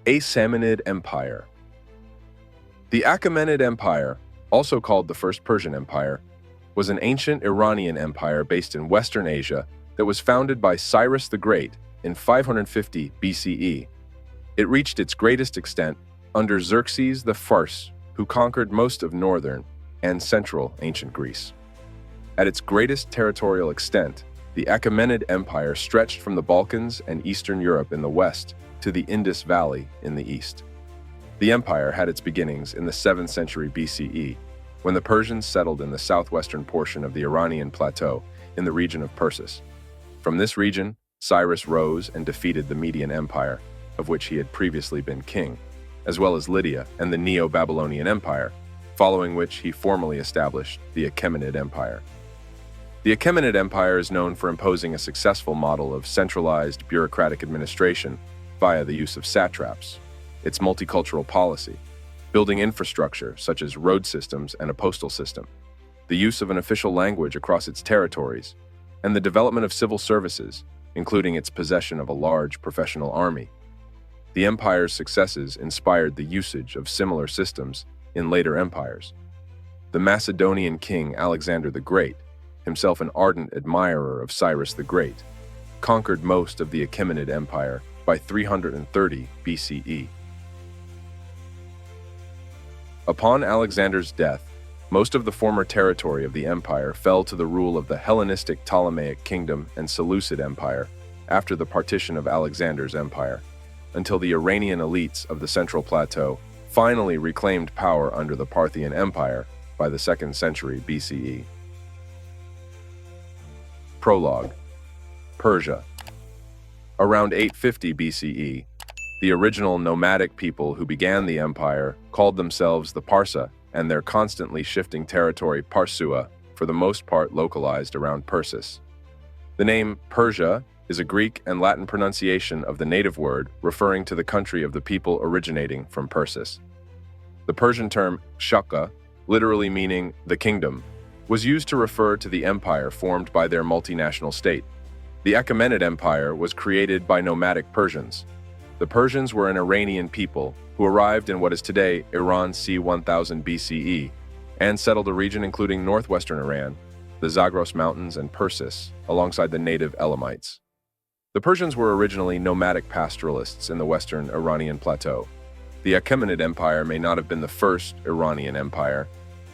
Achaemenid Empire. The Achaemenid Empire, also called the First Persian Empire, was an ancient Iranian empire based in Western Asia that was founded by Cyrus the Great in 550 BCE. It reached its greatest extent under Xerxes I, who conquered most of northern and central ancient Greece. At its greatest territorial extent, the Achaemenid Empire stretched from the Balkans and Eastern Europe in the west to the Indus Valley in the east. The empire had its beginnings in the 7th century BCE, when the Persians settled in the southwestern portion of the Iranian plateau in the region of Persis. From this region, Cyrus rose and defeated the Median Empire, of which he had previously been king, as well as Lydia and the Neo-Babylonian Empire, following which he formally established the Achaemenid Empire. The Achaemenid Empire is known for imposing a successful model of centralized bureaucratic administration via the use of satraps, its multicultural policy, building infrastructure such as road systems and a postal system, the use of an official language across its territories, and the development of civil services, including its possession of a large professional army. The empire's successes inspired the usage of similar systems in later empires. The Macedonian king Alexander the Great, himself an ardent admirer of Cyrus the Great, conquered most of the Achaemenid Empire by 330 BCE. Upon Alexander's death, most of the former territory of the empire fell to the rule of the Hellenistic Ptolemaic Kingdom and Seleucid Empire after the partition of Alexander's empire, until the Iranian elites of the Central Plateau finally reclaimed power under the Parthian Empire by the 2nd century BCE. Prologue. Persia. Around 850 BCE, the original nomadic people who began the empire called themselves the Parsa, and their constantly shifting territory Parsua, for the most part localized around Persis. The name Persia is a Greek and Latin pronunciation of the native word referring to the country of the people originating from Persis. The Persian term Shaka, literally meaning the kingdom, was used to refer to the empire formed by their multinational state. The Achaemenid Empire was created by nomadic Persians. The Persians were an Iranian people who arrived in what is today Iran c. 1000 BCE and settled a region including northwestern Iran, the Zagros Mountains, and Persis, alongside the native Elamites. The Persians were originally nomadic pastoralists in the western Iranian plateau. The Achaemenid Empire may not have been the first Iranian empire,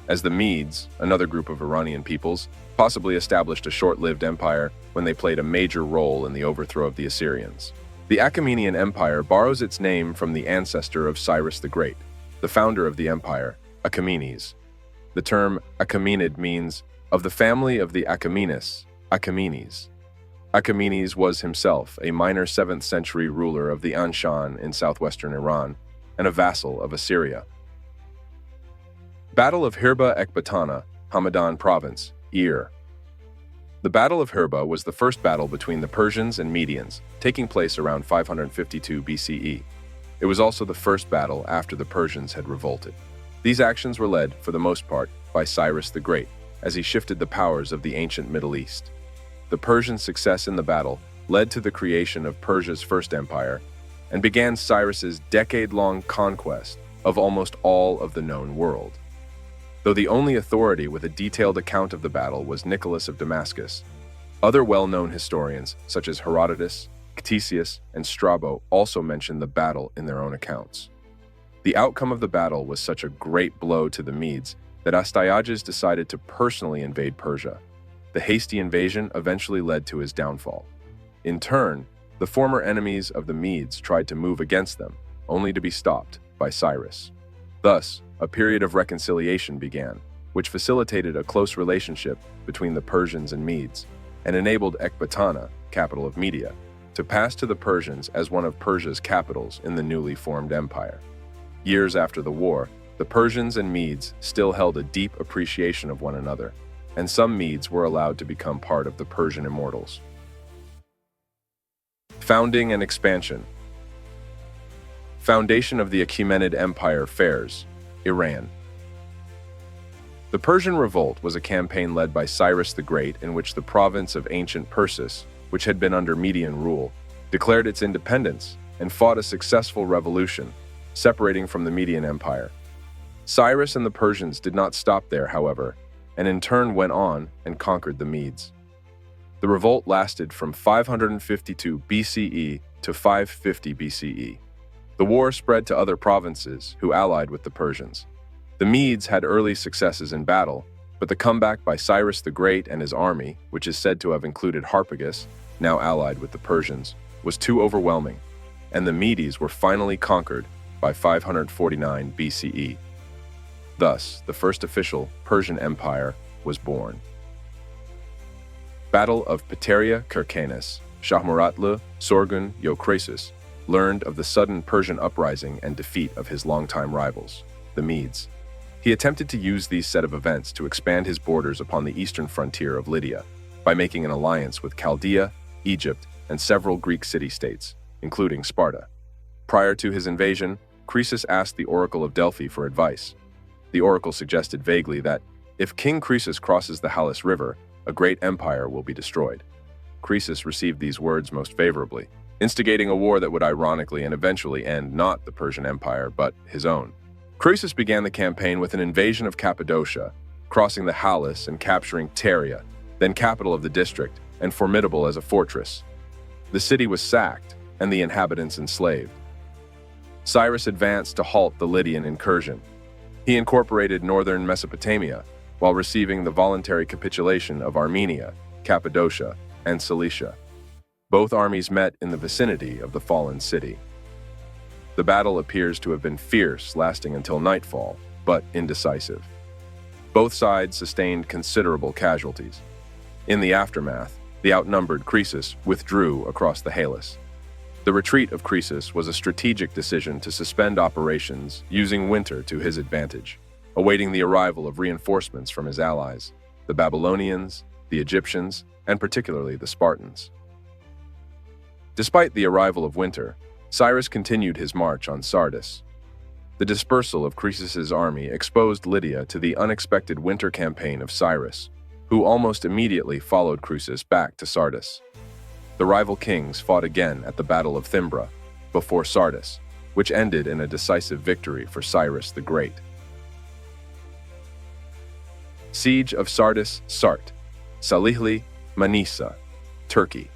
as the Medes, another group of Iranian peoples, possibly established a short-lived empire when they played a major role in the overthrow of the Assyrians. The Achaemenid Empire borrows its name from the ancestor of Cyrus the Great, the founder of the empire, Achaemenes. The term Achaemenid means of the family of the Achaemenes, Achaemenes. Achaemenes was himself a minor 7th century ruler of the Anshan in southwestern Iran and a vassal of Assyria. Battle of Hirba Ekbatana, Hamadan Province, Ir. The Battle of Hirba was the first battle between the Persians and Medians, taking place around 552 BCE. It was also the first battle after the Persians had revolted. These actions were led, for the most part, by Cyrus the Great, as he shifted the powers of the ancient Middle East. The Persian success in the battle led to the creation of Persia's first empire and began Cyrus's decade-long conquest of almost all of the known world. Though the only authority with a detailed account of the battle was Nicholas of Damascus, other well-known historians, such as Herodotus, Ctesias, and Strabo, also mention the battle in their own accounts. The outcome of the battle was such a great blow to the Medes that Astyages decided to personally invade Persia. The hasty invasion eventually led to his downfall. In turn, the former enemies of the Medes tried to move against them, only to be stopped by Cyrus. Thus, a period of reconciliation began, which facilitated a close relationship between the Persians and Medes, and enabled Ekbatana, capital of Media, to pass to the Persians as one of Persia's capitals in the newly formed empire. Years after the war, the Persians and Medes still held a deep appreciation of one another, and some Medes were allowed to become part of the Persian immortals. Founding and expansion. Foundation of the Achaemenid Empire Fairs, Iran. The Persian Revolt was a campaign led by Cyrus the Great in which the province of ancient Persis, which had been under Median rule, declared its independence and fought a successful revolution, separating from the Median Empire. Cyrus and the Persians did not stop there, however, and in turn went on and conquered the Medes. The revolt lasted from 552 BCE to 550 BCE. The war spread to other provinces who allied with the Persians. The Medes had early successes in battle, but the comeback by Cyrus the Great and his army, which is said to have included Harpagus, now allied with the Persians, was too overwhelming, and the Medes were finally conquered by 549 BCE. Thus, the first official Persian Empire was born. Battle of Pteria Kirkenes, Shahmuratlı Sorgun Yokresis learned of the sudden Persian uprising and defeat of his longtime rivals, the Medes. He attempted to use these set of events to expand his borders upon the eastern frontier of Lydia by making an alliance with Chaldea, Egypt, and several Greek city-states, including Sparta. Prior to his invasion, Croesus asked the Oracle of Delphi for advice. The oracle suggested vaguely that, if King Croesus crosses the Halys River, a great empire will be destroyed. Croesus received these words most favorably, instigating a war that would ironically and eventually end not the Persian Empire, but his own. Croesus began the campaign with an invasion of Cappadocia, crossing the Halys and capturing Pteria, then capital of the district, and formidable as a fortress. The city was sacked, and the inhabitants enslaved. Cyrus advanced to halt the Lydian incursion. He incorporated northern Mesopotamia, while receiving the voluntary capitulation of Armenia, Cappadocia, and Cilicia. Both armies met in the vicinity of the fallen city. The battle appears to have been fierce, lasting until nightfall, but indecisive. Both sides sustained considerable casualties. In the aftermath, the outnumbered Croesus withdrew across the Halys. The retreat of Croesus was a strategic decision to suspend operations using winter to his advantage, awaiting the arrival of reinforcements from his allies, the Babylonians, the Egyptians, and particularly the Spartans. Despite the arrival of winter, Cyrus continued his march on Sardis. The dispersal of Croesus's army exposed Lydia to the unexpected winter campaign of Cyrus, who almost immediately followed Croesus back to Sardis. The rival kings fought again at the Battle of Thymbra, before Sardis, which ended in a decisive victory for Cyrus the Great. Siege of Sardis, Sart, Salihli, Manisa, Turkey.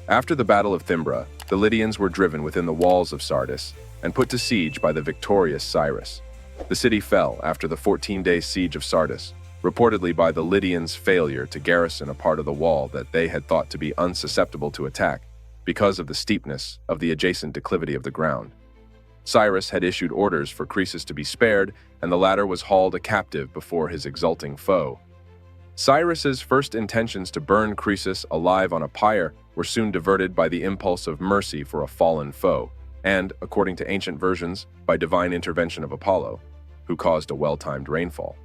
After the Battle of Thymbra, the Lydians were driven within the walls of Sardis and put to siege by the victorious Cyrus. The city fell after the 14-day siege of Sardis, reportedly by the Lydians' failure to garrison a part of the wall that they had thought to be unsusceptible to attack because of the steepness of the adjacent declivity of the ground. Cyrus had issued orders for Croesus to be spared, and the latter was hauled a captive before his exulting foe. Cyrus's first intentions to burn Croesus alive on a pyre were soon diverted by the impulse of mercy for a fallen foe, and, according to ancient versions, by divine intervention of Apollo, who caused a well-timed rainfall.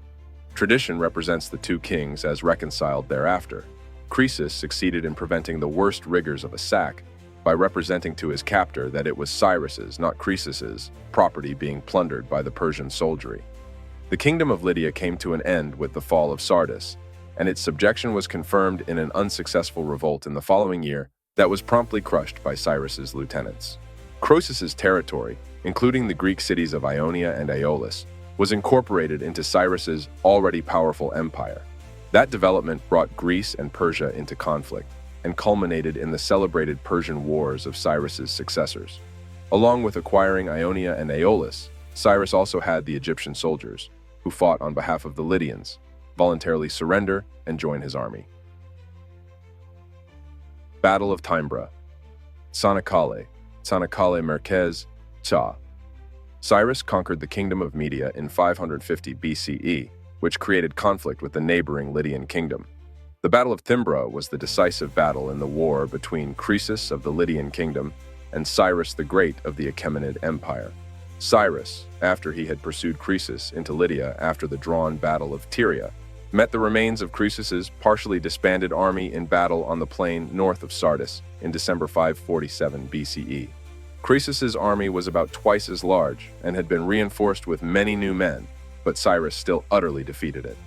Tradition represents the two kings as reconciled thereafter. Croesus succeeded in preventing the worst rigors of a sack by representing to his captor that it was Cyrus's, not Croesus's, property being plundered by the Persian soldiery. The kingdom of Lydia came to an end with the fall of Sardis, and its subjection was confirmed in an unsuccessful revolt in the following year that was promptly crushed by Cyrus's lieutenants. Croesus's territory, including the Greek cities of Ionia and Aeolus, was incorporated into Cyrus's already powerful empire. That development brought Greece and Persia into conflict and culminated in the celebrated Persian Wars of Cyrus's successors. Along with acquiring Ionia and Aeolus, Cyrus also had the Egyptian soldiers, who fought on behalf of the Lydians, voluntarily surrender and join his army. Battle of Thymbra, Çanakkale, Merkez, Cha. Cyrus conquered the kingdom of Media in 550 BCE, which created conflict with the neighboring Lydian kingdom. The Battle of Thymbra was the decisive battle in the war between Croesus of the Lydian kingdom and Cyrus the Great of the Achaemenid Empire. Cyrus, after he had pursued Croesus into Lydia after the drawn Battle of Pteria, met the remains of Croesus's partially disbanded army in battle on the plain north of Sardis in December 547 BCE. Croesus's army was about twice as large and had been reinforced with many new men, but Cyrus still utterly defeated it.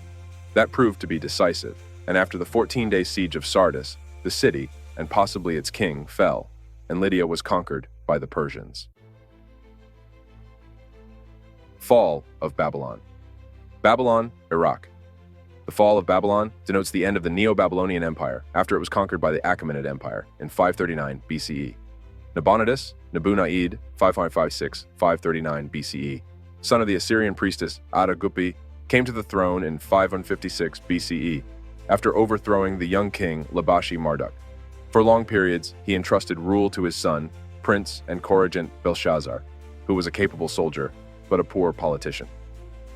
That proved to be decisive, and after the 14-day siege of Sardis, the city, and possibly its king, fell, and Lydia was conquered by the Persians. Fall of Babylon. Babylon, Iraq. The fall of Babylon denotes the end of the Neo-Babylonian Empire after it was conquered by the Achaemenid Empire in 539 BCE. Nabonidus, Nabu-Naid, 556-539 BCE, son of the Assyrian priestess Ada-Gupi, came to the throne in 556 BCE after overthrowing the young king Labashi-Marduk. For long periods, he entrusted rule to his son, Prince and co-regent Belshazzar, who was a capable soldier but a poor politician.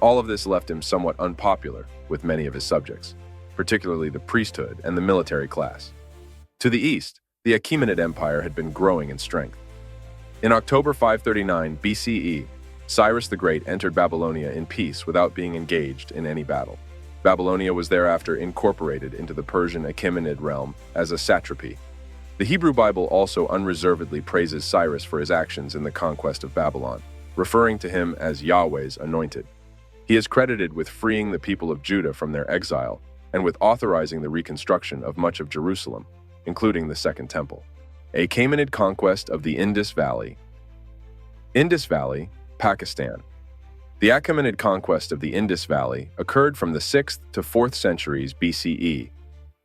All of this left him somewhat unpopular with many of his subjects, particularly the priesthood and the military class. To the east, the Achaemenid Empire had been growing in strength. In October 539 BCE, Cyrus the Great entered Babylonia in peace without being engaged in any battle. Babylonia was thereafter incorporated into the Persian Achaemenid realm as a satrapy. The Hebrew Bible also unreservedly praises Cyrus for his actions in the conquest of Babylon, referring to him as Yahweh's anointed. He is credited with freeing the people of Judah from their exile and with authorizing the reconstruction of much of Jerusalem, including the Second Temple. Achaemenid conquest of the Indus Valley. Indus Valley, Pakistan. The Achaemenid conquest of the Indus Valley occurred from the 6th to 4th centuries BCE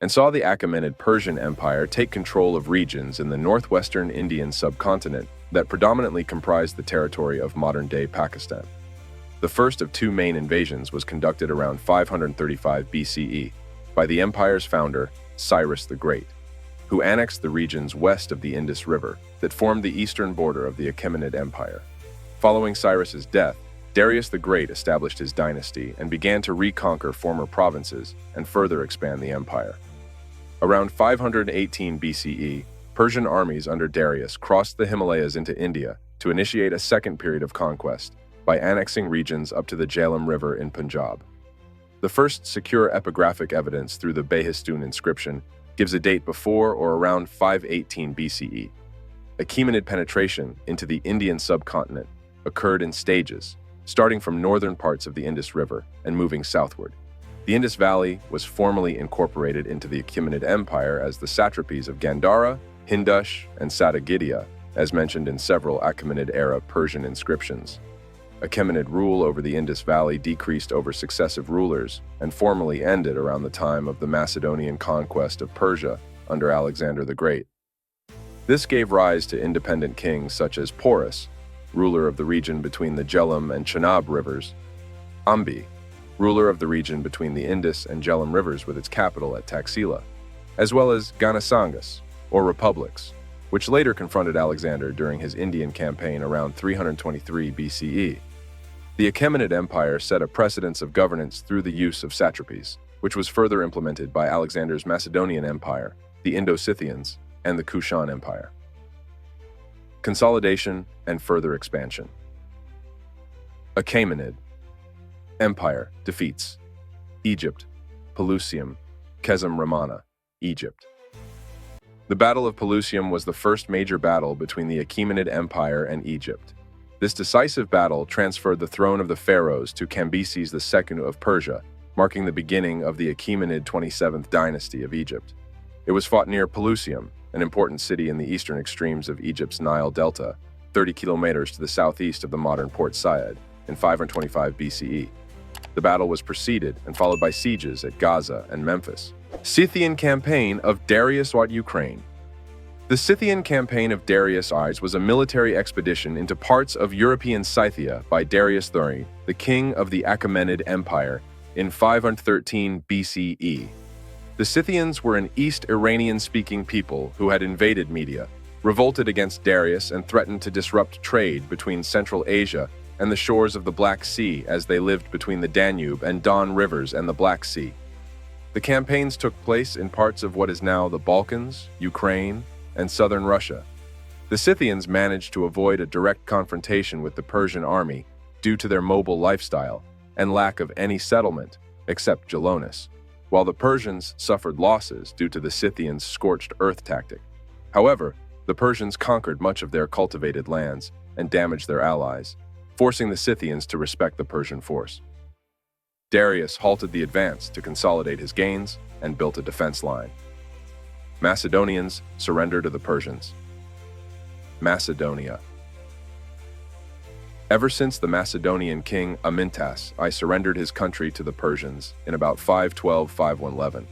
and saw the Achaemenid Persian Empire take control of regions in the northwestern Indian subcontinent that predominantly comprised the territory of modern-day Pakistan. The first of two main invasions was conducted around 535 BCE by the empire's founder, Cyrus the Great, who annexed the regions west of the Indus River that formed the eastern border of the Achaemenid Empire. Following Cyrus's death, Darius the Great established his dynasty and began to reconquer former provinces and further expand the empire. Around 518 BCE, Persian armies under Darius crossed the Himalayas into India to initiate a second period of conquest by annexing regions up to the Jhelum River in Punjab. The first secure epigraphic evidence through the Behistun inscription gives a date before or around 518 BCE. Achaemenid penetration into the Indian subcontinent occurred in stages, starting from northern parts of the Indus River and moving southward. The Indus Valley was formally incorporated into the Achaemenid Empire as the satrapies of Gandhara, Hindush, and Satagidya, as mentioned in several Achaemenid-era Persian inscriptions. Achaemenid rule over the Indus Valley decreased over successive rulers and formally ended around the time of the Macedonian conquest of Persia under Alexander the Great. This gave rise to independent kings such as Porus, ruler of the region between the Jhelum and Chenab rivers, Ambi, ruler of the region between the Indus and Jhelum rivers with its capital at Taxila, as well as Ganasangas, or republics, which later confronted Alexander during his Indian campaign around 323 BCE. The Achaemenid Empire set a precedence of governance through the use of satrapies, which was further implemented by Alexander's Macedonian Empire, the Indo-Scythians, and the Kushan Empire. Consolidation and further expansion. Achaemenid Empire defeats Egypt, Pelusium, Kesem Ramana, Egypt. The Battle of Pelusium was the first major battle between the Achaemenid Empire and Egypt. This decisive battle transferred the throne of the pharaohs to Cambyses II of Persia, marking the beginning of the Achaemenid 27th dynasty of Egypt. It was fought near Pelusium, an important city in the eastern extremes of Egypt's Nile Delta, 30 kilometers to the southeast of the modern Port Said, in 525 BCE. The battle was preceded and followed by sieges at Gaza and Memphis. Scythian campaign of Darius I Ukraine. The Scythian campaign of Darius I was a military expedition into parts of European Scythia by Darius III, the king of the Achaemenid Empire, in 513 BCE. The Scythians were an East Iranian-speaking people who had invaded Media, revolted against Darius, and threatened to disrupt trade between Central Asia and the shores of the Black Sea as they lived between the Danube and Don rivers and the Black Sea. The campaigns took place in parts of what is now the Balkans, Ukraine, and southern Russia. The Scythians managed to avoid a direct confrontation with the Persian army due to their mobile lifestyle and lack of any settlement except Gelonus, while the Persians suffered losses due to the Scythians' scorched earth tactic. However, the Persians conquered much of their cultivated lands and damaged their allies, forcing the Scythians to respect the Persian force. Darius halted the advance to consolidate his gains and built a defense line. Macedonians surrendered to the Persians. Macedonia. Ever since the Macedonian king Amyntas I surrendered his country to the Persians in about 512–511.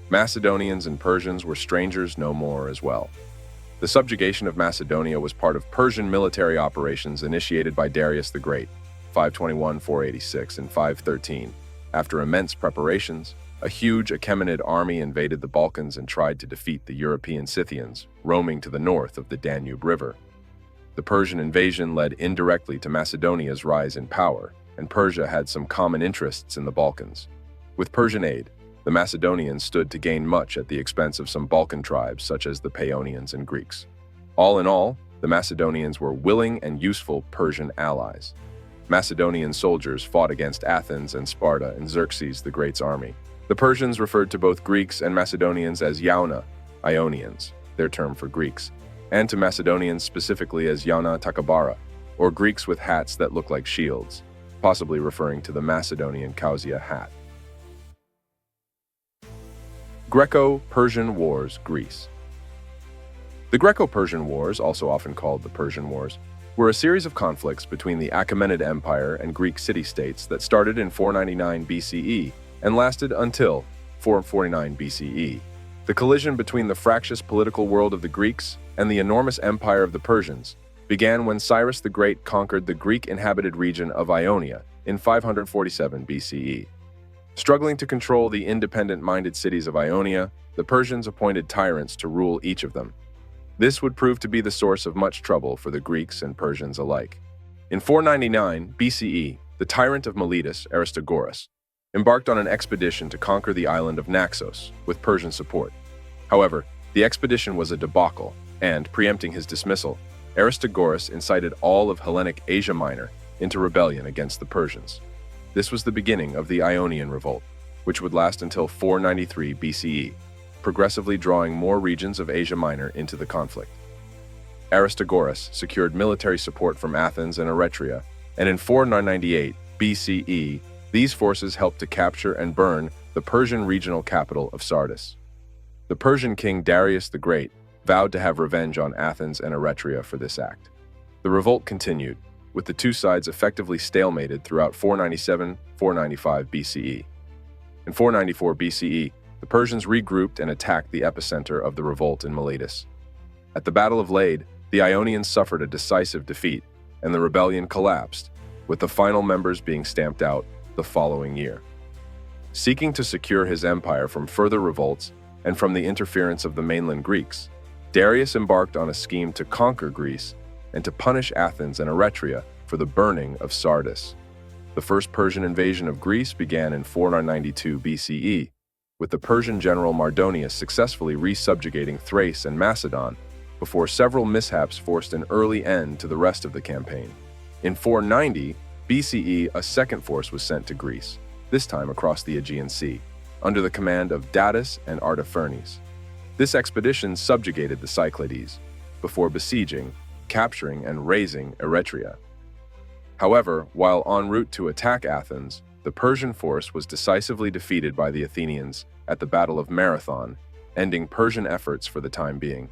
Macedonians and Persians were strangers no more as well. The subjugation of Macedonia was part of Persian military operations initiated by Darius the Great, 521–486 and 513. After immense preparations, a huge Achaemenid army invaded the Balkans and tried to defeat the European Scythians, roaming to the north of the Danube River. The Persian invasion led indirectly to Macedonia's rise in power, and Persia had some common interests in the Balkans. With Persian aid, the Macedonians stood to gain much at the expense of some Balkan tribes such as the Paeonians and Greeks. All in all, the Macedonians were willing and useful Persian allies. Macedonian soldiers fought against Athens and Sparta in Xerxes the Great's army. The Persians referred to both Greeks and Macedonians as Yauna, Ionians, their term for Greeks, and to Macedonians specifically as Yauna Takabara, or Greeks with hats that look like shields, possibly referring to the Macedonian Kausia hat. GrecoPersian Wars, Greece. The Greco-Persian Wars, also often called the Persian Wars, were a series of conflicts between the Achaemenid Empire and Greek city-states that started in 499 BCE and lasted until 449 BCE. The collision between the fractious political world of the Greeks and the enormous empire of the Persians began when Cyrus the Great conquered the Greek-inhabited region of Ionia in 547 BCE. Struggling to control the independent-minded cities of Ionia, the Persians appointed tyrants to rule each of them. This would prove to be the source of much trouble for the Greeks and Persians alike. In 499 BCE, the tyrant of Miletus, Aristagoras, embarked on an expedition to conquer the island of Naxos with Persian support. However, the expedition was a debacle, and, preempting his dismissal, Aristagoras incited all of Hellenic Asia Minor into rebellion against the Persians. This was the beginning of the Ionian Revolt, which would last until 493 BCE, progressively drawing more regions of Asia Minor into the conflict. Aristagoras secured military support from Athens and Eretria, and in 498 BCE, these forces helped to capture and burn the Persian regional capital of Sardis. The Persian king Darius the Great vowed to have revenge on Athens and Eretria for this act. The revolt continued, with the two sides effectively stalemated throughout 497–495 BCE. In 494 BCE, the Persians regrouped and attacked the epicenter of the revolt in Miletus. At the Battle of Lade, the Ionians suffered a decisive defeat, and the rebellion collapsed, with the final members being stamped out the following year. Seeking to secure his empire from further revolts and from the interference of the mainland Greeks, Darius embarked on a scheme to conquer Greece and to punish Athens and Eretria for the burning of Sardis. The first Persian invasion of Greece began in 492 BCE, with the Persian general Mardonius successfully re-subjugating Thrace and Macedon before several mishaps forced an early end to the rest of the campaign. In 490 BCE, a second force was sent to Greece, this time across the Aegean Sea, under the command of Datis and Artaphernes. This expedition subjugated the Cyclades, before besieging, capturing, and razing Eretria. However, while en route to attack Athens, the Persian force was decisively defeated by the Athenians at the Battle of Marathon, ending Persian efforts for the time being.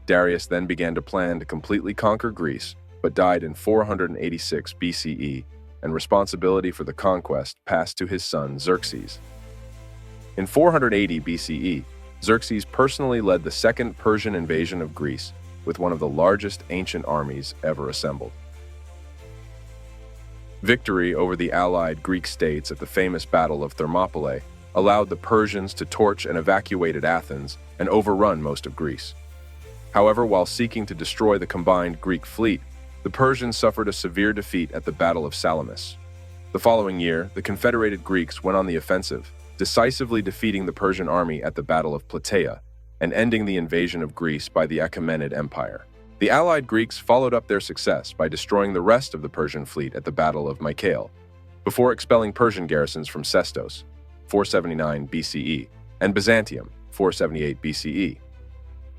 Darius then began to plan to completely conquer Greece, but died in 486 BCE, and responsibility for the conquest passed to his son Xerxes. In 480 BCE, Xerxes personally led the second Persian invasion of Greece with one of the largest ancient armies ever assembled. Victory over the allied Greek states at the famous Battle of Thermopylae allowed the Persians to torch and evacuate Athens and overrun most of Greece. However, while seeking to destroy the combined Greek fleet, the Persians suffered a severe defeat at the Battle of Salamis. The following year, the confederated Greeks went on the offensive, decisively defeating the Persian army at the Battle of Plataea and ending the invasion of Greece by the Achaemenid Empire. The allied Greeks followed up their success by destroying the rest of the Persian fleet at the Battle of Mycale, before expelling Persian garrisons from Sestos, 479 BCE, and Byzantium, 478 BCE.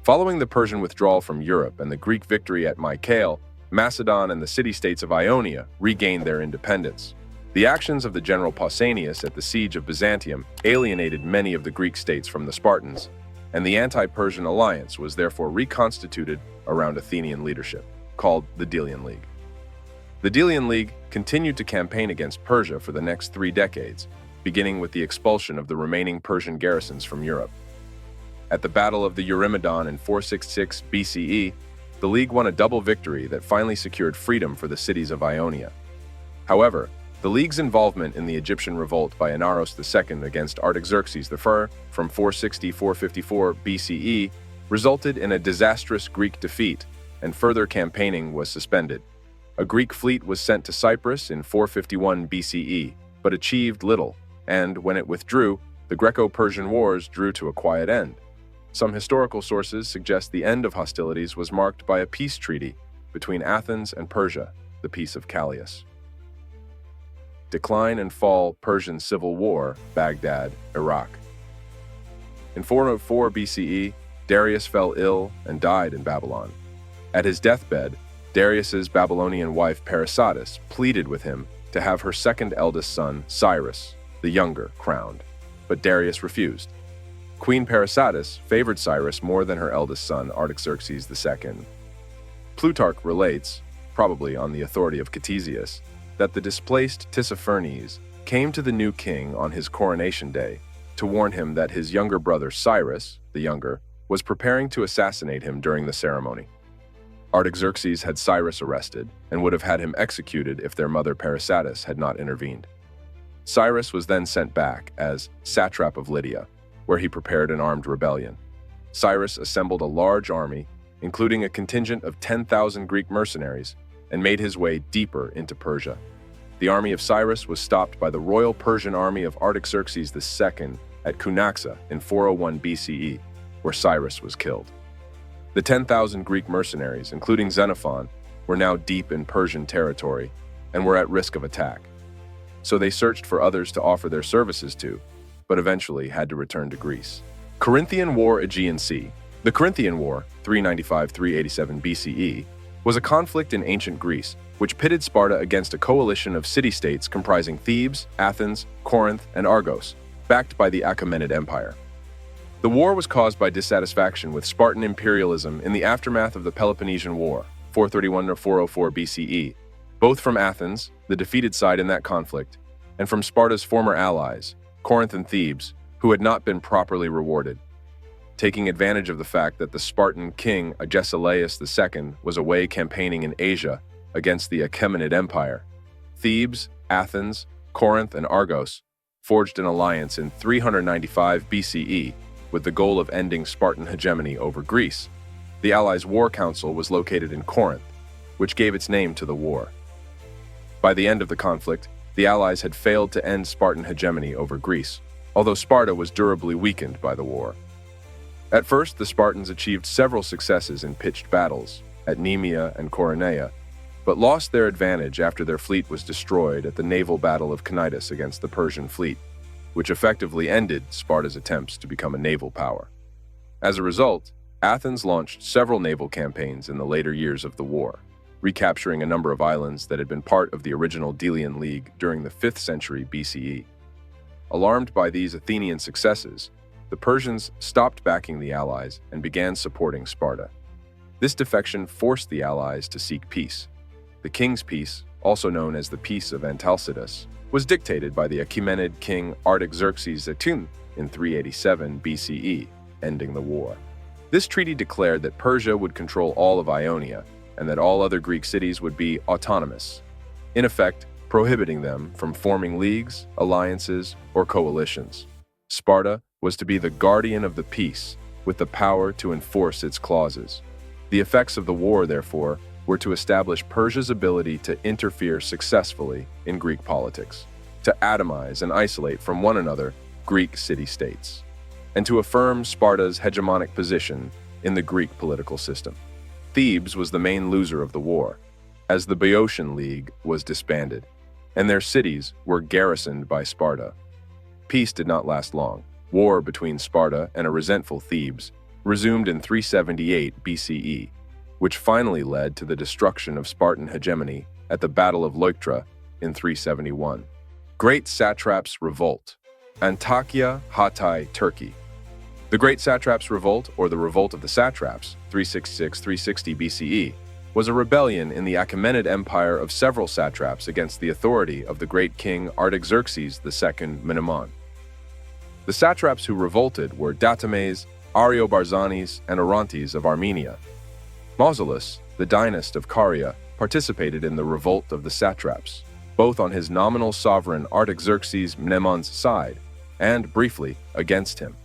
Following the Persian withdrawal from Europe and the Greek victory at Mycale, Macedon and the city-states of Ionia regained their independence. The actions of the general Pausanias at the siege of Byzantium alienated many of the Greek states from the Spartans, and the anti-Persian alliance was therefore reconstituted around Athenian leadership, called the Delian League. The Delian League continued to campaign against Persia for the next 3 decades, beginning with the expulsion of the remaining Persian garrisons from Europe. At the Battle of the Eurymedon in 466 BCE, the League won a double victory that finally secured freedom for the cities of Ionia. However, the League's involvement in the Egyptian revolt by Inaros II against Artaxerxes I from 460-454 BCE resulted in a disastrous Greek defeat, and further campaigning was suspended. A Greek fleet was sent to Cyprus in 451 BCE, but achieved little, and when it withdrew, the Greco-Persian Wars drew to a quiet end. Some historical sources suggest the end of hostilities was marked by a peace treaty between Athens and Persia, the Peace of Callias. Decline and fall Persian Civil War, Baghdad, Iraq. In 404 BCE, Darius fell ill and died in Babylon. At his deathbed, Darius's Babylonian wife Sardis pleaded with him to have her second eldest son, Cyrus, the younger, crowned, but Darius refused. Queen Sardis favored Cyrus more than her eldest son, Artaxerxes II. Plutarch relates, probably on the authority of Ctesias, that the displaced Tissaphernes came to the new king on his coronation day to warn him that his younger brother Cyrus, the younger, was preparing to assassinate him during the ceremony. Artaxerxes had Cyrus arrested and would have had him executed if their mother Sardis had not intervened. Cyrus was then sent back as satrap of Lydia, where he prepared an armed rebellion. Cyrus assembled a large army, including a contingent of 10,000 Greek mercenaries, and made his way deeper into Persia. The army of Cyrus was stopped by the royal Persian army of Artaxerxes II at Cunaxa in 401 BCE, where Cyrus was killed. The 10,000 Greek mercenaries, including Xenophon, were now deep in Persian territory and were at risk of attack. So they searched for others to offer their services to, but eventually had to return to Greece. Corinthian War Aegean Sea. The Corinthian War, 395-387 BCE, was a conflict in ancient Greece, which pitted Sparta against a coalition of city-states comprising Thebes, Athens, Corinth, and Argos, backed by the Achaemenid Empire. The war was caused by dissatisfaction with Spartan imperialism in the aftermath of the Peloponnesian War, 431-404 BCE, both from Athens, the defeated side in that conflict, and from Sparta's former allies, Corinth and Thebes, who had not been properly rewarded. Taking advantage of the fact that the Spartan king Agesilaus II was away campaigning in Asia against the Achaemenid Empire, Thebes, Athens, Corinth, and Argos forged an alliance in 395 BCE with the goal of ending Spartan hegemony over Greece. The Allies' War Council was located in Corinth, which gave its name to the war. By the end of the conflict, the Allies had failed to end Spartan hegemony over Greece, although Sparta was durably weakened by the war. At first, the Spartans achieved several successes in pitched battles at Nemea and Coronea, but lost their advantage after their fleet was destroyed at the naval battle of Cnidus against the Persian fleet, which effectively ended Sparta's attempts to become a naval power. As a result, Athens launched several naval campaigns in the later years of the war, recapturing a number of islands that had been part of the original Delian League during the 5th century BCE. Alarmed by these Athenian successes, the Persians stopped backing the Allies and began supporting Sparta. This defection forced the Allies to seek peace. The King's Peace, also known as the Peace of Antalcidas, was dictated by the Achaemenid king Artaxerxes II in 387 BCE, ending the war. This treaty declared that Persia would control all of Ionia and that all other Greek cities would be autonomous, in effect prohibiting them from forming leagues, alliances, or coalitions. Sparta was to be the guardian of the peace, with the power to enforce its clauses. The effects of the war, therefore, were to establish Persia's ability to interfere successfully in Greek politics, to atomize and isolate from one another Greek city-states, and to affirm Sparta's hegemonic position in the Greek political system. Thebes was the main loser of the war, as the Boeotian League was disbanded, and their cities were garrisoned by Sparta. Peace did not last long. War between Sparta and a resentful Thebes resumed in 378 BCE, which finally led to the destruction of Spartan hegemony at the Battle of Leuctra in 371. Great Satraps Revolt. Antakya, Hatay, Turkey. The Great Satraps Revolt, or the Revolt of the Satraps, 366-360 BCE, was a rebellion in the Achaemenid Empire of several satraps against the authority of the great king Artaxerxes II Menemon. The satraps who revolted were Datames, Ariobarzanes, and Orontes of Armenia. Mausolus, the dynast of Caria, participated in the revolt of the satraps, both on his nominal sovereign Artaxerxes Menemon's side and, briefly, against him.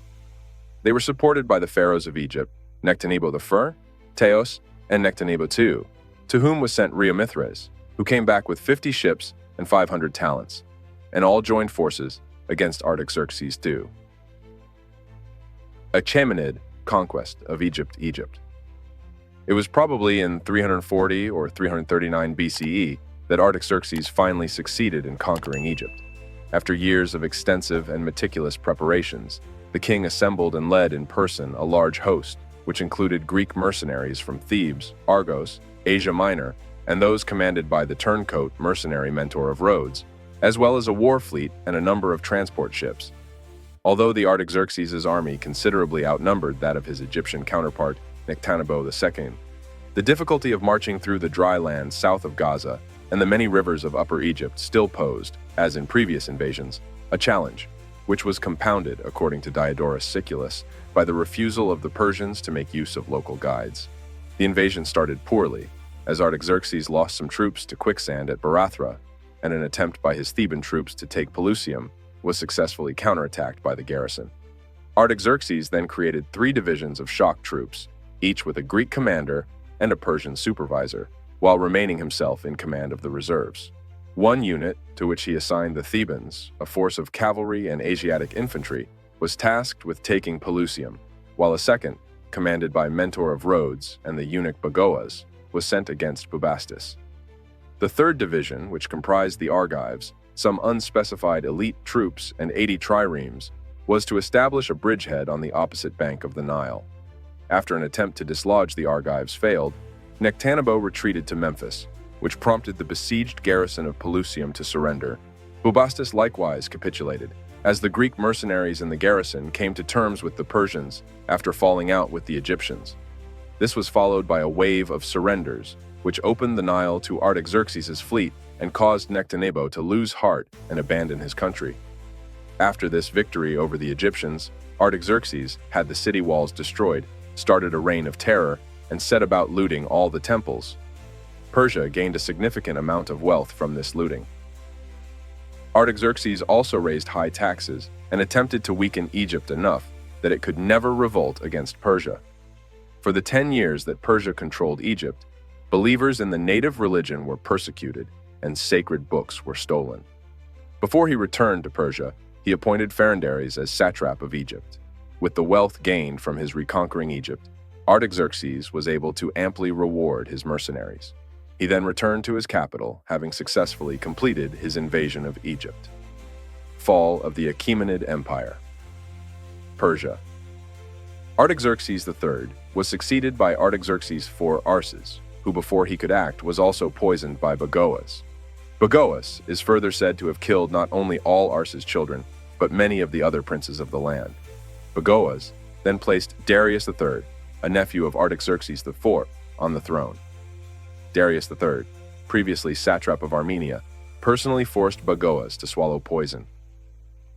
They were supported by the pharaohs of Egypt, Nectanebo I, Teos, and Nectanebo II, to whom was sent Rheomithres, who came back with 50 ships and 500 talents, and all joined forces against Artaxerxes II. Achaemenid Conquest of Egypt. It was probably in 340 or 339 BCE that Artaxerxes finally succeeded in conquering Egypt. After years of extensive and meticulous preparations, the king assembled and led in person a large host, which included Greek mercenaries from Thebes, Argos, Asia Minor, and those commanded by the turncoat mercenary Mentor of Rhodes, as well as a war fleet and a number of transport ships. Although the Artaxerxes' army considerably outnumbered that of his Egyptian counterpart, Nectanebo II, the difficulty of marching through the dry land south of Gaza and the many rivers of Upper Egypt still posed, as in previous invasions, a challenge, which was compounded, according to Diodorus Siculus, by the refusal of the Persians to make use of local guides. The invasion started poorly, as Artaxerxes lost some troops to quicksand at Barathra, and an attempt by his Theban troops to take Pelusium was successfully counterattacked by the garrison. Artaxerxes then created 3 divisions of shock troops, each with a Greek commander and a Persian supervisor, while remaining himself in command of the reserves. One unit, to which he assigned the Thebans, a force of cavalry and Asiatic infantry, was tasked with taking Pelusium, while a second, commanded by Mentor of Rhodes and the eunuch Bagoas, was sent against Bubastis. The 3rd division, which comprised the Argives, some unspecified elite troops, and 80 triremes, was to establish a bridgehead on the opposite bank of the Nile. After an attempt to dislodge the Argives failed, Nectanebo retreated to Memphis, which prompted the besieged garrison of Pelusium to surrender. Bubastis likewise capitulated, as the Greek mercenaries in the garrison came to terms with the Persians after falling out with the Egyptians. This was followed by a wave of surrenders, which opened the Nile to Artaxerxes' fleet and caused Nectanebo to lose heart and abandon his country. After this victory over the Egyptians, Artaxerxes had the city walls destroyed, started a reign of terror, and set about looting all the temples. Persia gained a significant amount of wealth from this looting. Artaxerxes also raised high taxes and attempted to weaken Egypt enough that it could never revolt against Persia. For the 10 years that Persia controlled Egypt, believers in the native religion were persecuted and sacred books were stolen. Before he returned to Persia, he appointed Pharandares as satrap of Egypt. With the wealth gained from his reconquering Egypt, Artaxerxes was able to amply reward his mercenaries. He then returned to his capital, having successfully completed his invasion of Egypt. Fall of the Achaemenid Empire. Persia. Artaxerxes III was succeeded by Artaxerxes IV Arses, who before he could act was also poisoned by Bagoas. Bagoas is further said to have killed not only all Arses' children, but many of the other princes of the land. Bagoas then placed Darius III, a nephew of Artaxerxes IV, on the throne. Darius III, previously satrap of Armenia, personally forced Bagoas to swallow poison.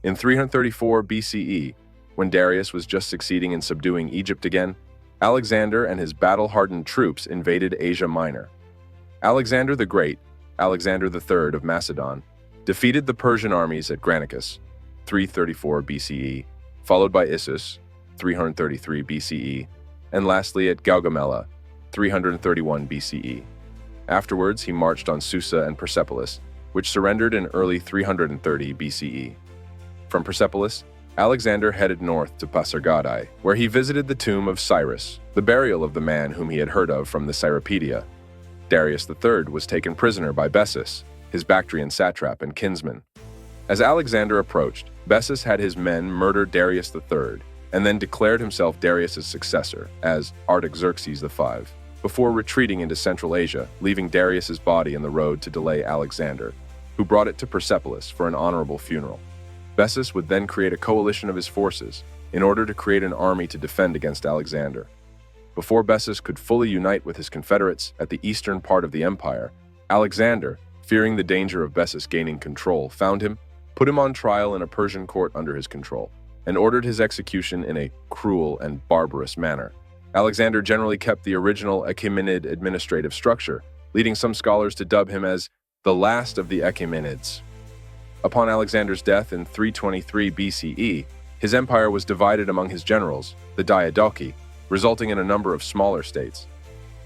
In 334 BCE, when Darius was just succeeding in subduing Egypt again, Alexander and his battle-hardened troops invaded Asia Minor. Alexander the Great, Alexander III of Macedon, defeated the Persian armies at Granicus, 334 BCE, followed by Issus, 333 BCE, and lastly at Gaugamela, 331 BCE. Afterwards, he marched on Susa and Persepolis, which surrendered in early 330 BCE. From Persepolis, Alexander headed north to Pasargadae, where he visited the tomb of Cyrus, the burial of the man whom he had heard of from the Cyropedia. Darius III was taken prisoner by Bessus, his Bactrian satrap and kinsman. As Alexander approached, Bessus had his men murder Darius III, and then declared himself Darius' successor as Artaxerxes V, before retreating into Central Asia, leaving Darius' body in the road to delay Alexander, who brought it to Persepolis for an honorable funeral. Bessus would then create a coalition of his forces, in order to create an army to defend against Alexander. Before Bessus could fully unite with his confederates at the eastern part of the empire, Alexander, fearing the danger of Bessus gaining control, found him, put him on trial in a Persian court under his control, and ordered his execution in a cruel and barbarous manner. Alexander generally kept the original Achaemenid administrative structure, leading some scholars to dub him as the last of the Achaemenids. Upon Alexander's death in 323 BCE, his empire was divided among his generals, the Diadochi, resulting in a number of smaller states.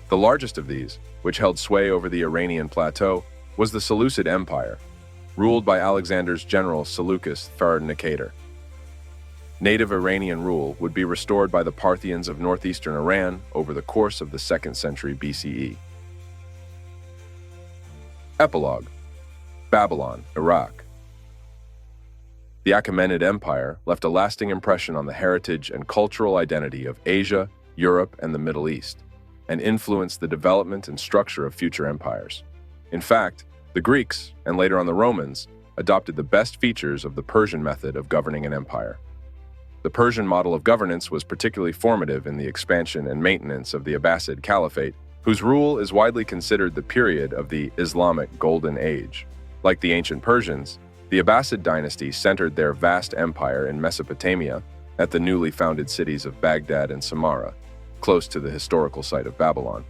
The largest of these, which held sway over the Iranian plateau, was the Seleucid Empire, ruled by Alexander's general Seleucus Nicator. Native Iranian rule would be restored by the Parthians of northeastern Iran over the course of the 2nd century BCE. Epilogue: Babylon, Iraq. The Achaemenid Empire left a lasting impression on the heritage and cultural identity of Asia, Europe, and the Middle East, and influenced the development and structure of future empires. In fact, the Greeks, and later on the Romans, adopted the best features of the Persian method of governing an empire. The Persian model of governance was particularly formative in the expansion and maintenance of the Abbasid Caliphate, whose rule is widely considered the period of the Islamic Golden Age. Like the ancient Persians, the Abbasid dynasty centered their vast empire in Mesopotamia at the newly founded cities of Baghdad and Samarra, close to the historical site of Babylon,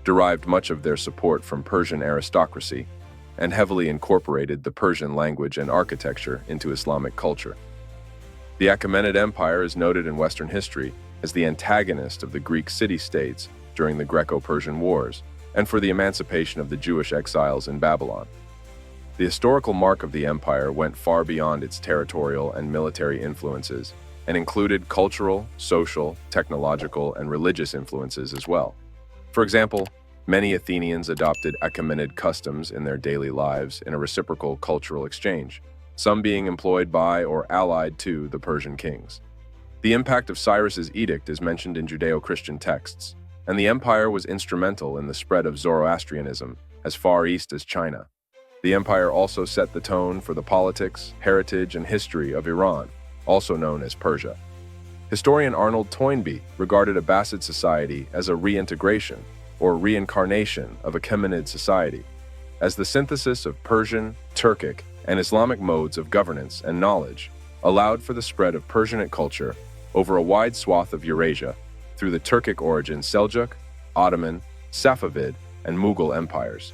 derived much of their support from Persian aristocracy, and heavily incorporated the Persian language and architecture into Islamic culture. The Achaemenid Empire is noted in Western history as the antagonist of the Greek city-states during the Greco-Persian Wars, and for the emancipation of the Jewish exiles in Babylon. The historical mark of the empire went far beyond its territorial and military influences, and included cultural, social, technological, and religious influences as well. For example, many Athenians adopted Achaemenid customs in their daily lives in a reciprocal cultural exchange, some being employed by or allied to the Persian kings. The impact of Cyrus's edict is mentioned in Judeo-Christian texts, and the empire was instrumental in the spread of Zoroastrianism as far east as China. The empire also set the tone for the politics, heritage, and history of Iran, also known as Persia. Historian Arnold Toynbee regarded Abbasid society as a reintegration or reincarnation of Achaemenid society, as the synthesis of Persian, Turkic, and Islamic modes of governance and knowledge allowed for the spread of Persianate culture over a wide swath of Eurasia through the Turkic origin Seljuk, Ottoman, Safavid, and Mughal empires.